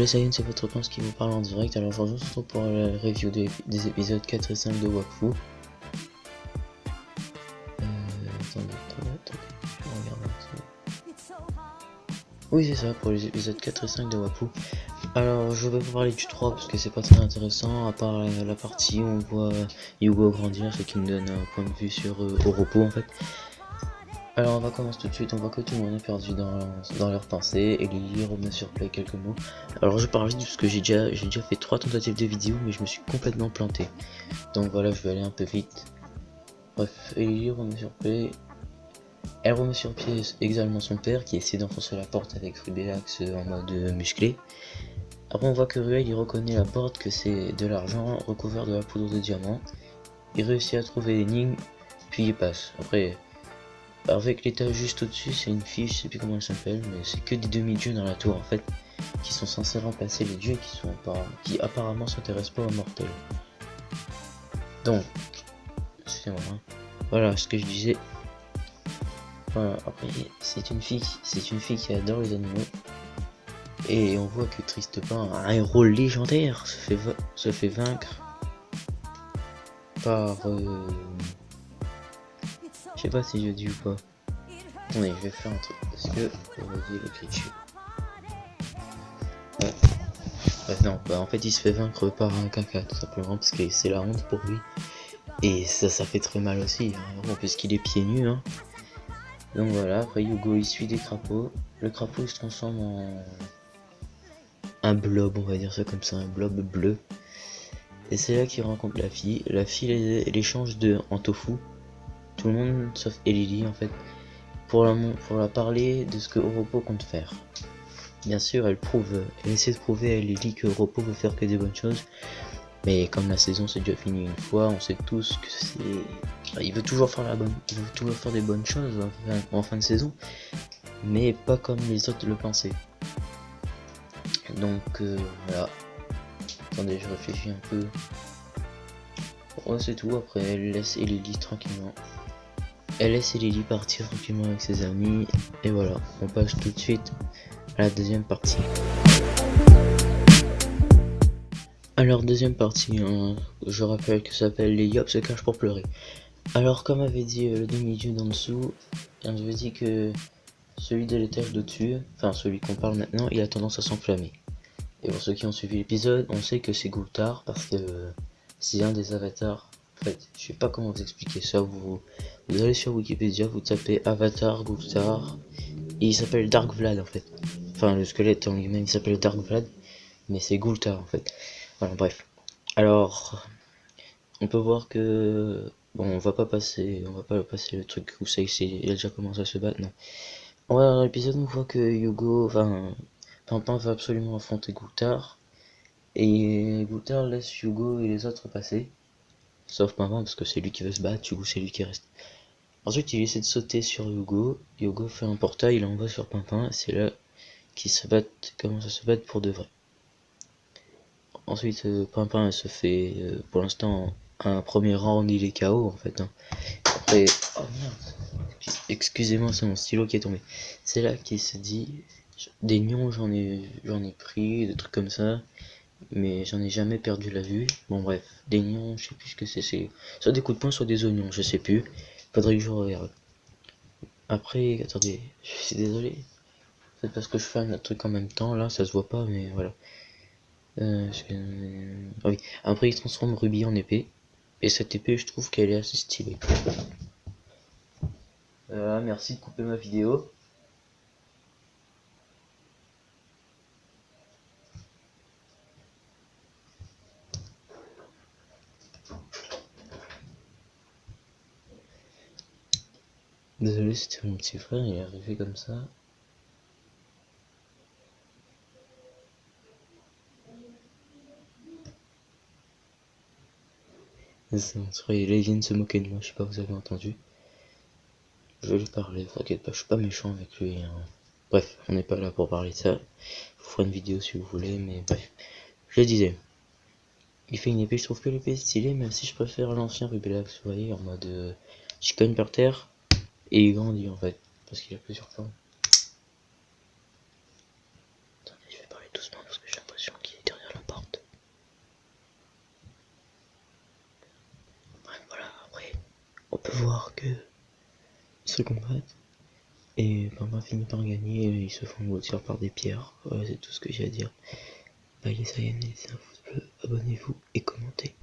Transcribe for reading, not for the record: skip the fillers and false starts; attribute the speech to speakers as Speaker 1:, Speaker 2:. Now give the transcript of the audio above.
Speaker 1: Sayen, c'est votre prince qui vous parle en direct. Alors aujourd'hui on se retrouve pour la review des épisodes 4 et 5 de Wakfu. Attendez, je regarde un peu. Oui c'est ça, pour les épisodes 4 et 5 de Wakfu. Alors je vais vous parler du 3 parce que c'est pas très intéressant, à part la partie où on voit Yugo grandir, ce qui me donne un point de vue sur Oropo en fait. Alors on va commencer tout de suite, on voit que tout le monde est perdu dans leurs pensées et Lily remet sur play quelques mots. Alors je parle vite parce que j'ai déjà fait 3 tentatives de vidéo mais je me suis complètement planté. Donc voilà, je vais aller un peu vite. Bref, Lily remet sur play. Elle remet sur pied également son père qui essaie d'enfoncer la porte avec Rubelax en mode musclé. Après on voit que Ruel il reconnaît la porte, que c'est de l'argent recouvert de la poudre de diamant. Il réussit à trouver l'énigme, puis il passe. Après, avec l'étage juste au-dessus, c'est une fille, je sais plus comment elle s'appelle, mais c'est que des demi-dieux dans la tour en fait, qui sont censés remplacer les dieux qui apparemment s'intéressent pas aux mortels. Donc, excusez-moi, hein. Voilà ce que je disais. Voilà, après c'est une fille qui adore les animaux. Et on voit que Tristepin, un héros légendaire, se fait vaincre par je sais pas si je dis ou pas. Attendez, je vais faire un truc parce que vous voyez l'écriture. Ouais. Bref, non, bah en fait il se fait vaincre par un caca tout simplement parce que c'est la honte pour lui. Et ça fait très mal aussi, hein, puisqu'il est pieds nus. Hein. Donc voilà, après Yugo il suit des crapauds. Le crapaud il se transforme en un blob, on va dire ça comme ça, un blob bleu. Et c'est là qu'il rencontre la fille. La fille l'échange en tofu. Tout le monde sauf Elili en fait. Pour la parler de ce que Oropo compte faire. Bien sûr, elle essaie de prouver à Elili que Oropo veut faire que des bonnes choses. Mais comme la saison s'est déjà finie une fois, on sait tous que c'est... Il veut toujours faire des bonnes choses en fin de saison. Mais pas comme les autres le pensaient. Donc voilà. Attendez, je réfléchis un peu. Ouais, c'est tout. Après, elle laisse Elili tranquillement. Elle laisse Elili partir tranquillement avec ses amis. Et voilà, on passe tout de suite à la deuxième partie. Alors deuxième partie, hein, je rappelle que ça s'appelle Les Yop se cachent pour pleurer. Alors comme avait dit le demi-dieu d'en dessous, on avait dit que celui de l'étage d'au-dessus, enfin celui qu'on parle maintenant, il a tendance à s'enflammer. Et pour ceux qui ont suivi l'épisode, on sait que c'est Gultar parce que c'est un des avatars. En fait, je sais pas comment vous expliquer ça, vous allez sur Wikipédia, vous tapez Avatar Gultar, et il s'appelle Dark Vlad en fait. Enfin le squelette en lui-même il s'appelle Dark Vlad, mais c'est Gultar en fait. Voilà, bref. Alors, on peut voir que... Bon, on va pas passer le truc où ça il a déjà commencé à se battre, non. Dans l'épisode, on voit que Pimpin va absolument affronter Gultar. Et Gultar laisse Yugo et les autres passer. Sauf Pimpin, parce que c'est lui qui veut se battre, Yugo c'est lui qui reste. Ensuite, il essaie de sauter sur Yugo. Yugo fait un portail, il envoie sur Pimpin. C'est là qu'ils commencent à se battre pour de vrai. Ensuite, Pimpin se fait, pour l'instant, un premier round, il est KO en fait. Hein. Après, oh merde, excusez-moi, c'est mon stylo qui est tombé. C'est là qu'il se dit, des nions j'en ai pris, des trucs comme ça, mais j'en ai jamais perdu la vue. Bon bref, des nions, je sais plus ce que c'est soit des coups de poing, soit des oignons, je sais plus. Faudrait que je regarde. Après, attendez, je suis désolé. C'est parce que je fais un autre truc en même temps, là, ça se voit pas, mais voilà. Ah oui. Après il transforme Ruby en épée. Et cette épée je trouve qu'elle est assez stylée. Voilà, merci de couper ma vidéo. Désolé, c'était mon petit frère, il est arrivé comme ça. C'est mon frère, il vient de se moquer de moi, je sais pas, vous avez entendu. Je vais lui parler, t'inquiète pas, je suis pas méchant avec lui. Hein. Bref, on n'est pas là pour parler de ça. Je vous ferai une vidéo si vous voulez, mais bref. Je le disais. Il fait une épée, je trouve que l'épée est stylée, même si je préfère l'ancien Rubelax, vous voyez, en mode je cogne par terre et il grandit en fait, parce qu'il a plusieurs formes. Attendez, je vais parler doucement parce que j'ai l'impression voir que ils se combattent. Et Pamba finit par gagner et ils se font engloutir par des pierres. Voilà, c'est tout ce que j'ai à dire. Bye les Saiyans, c'est un foot bleu, abonnez-vous et commentez.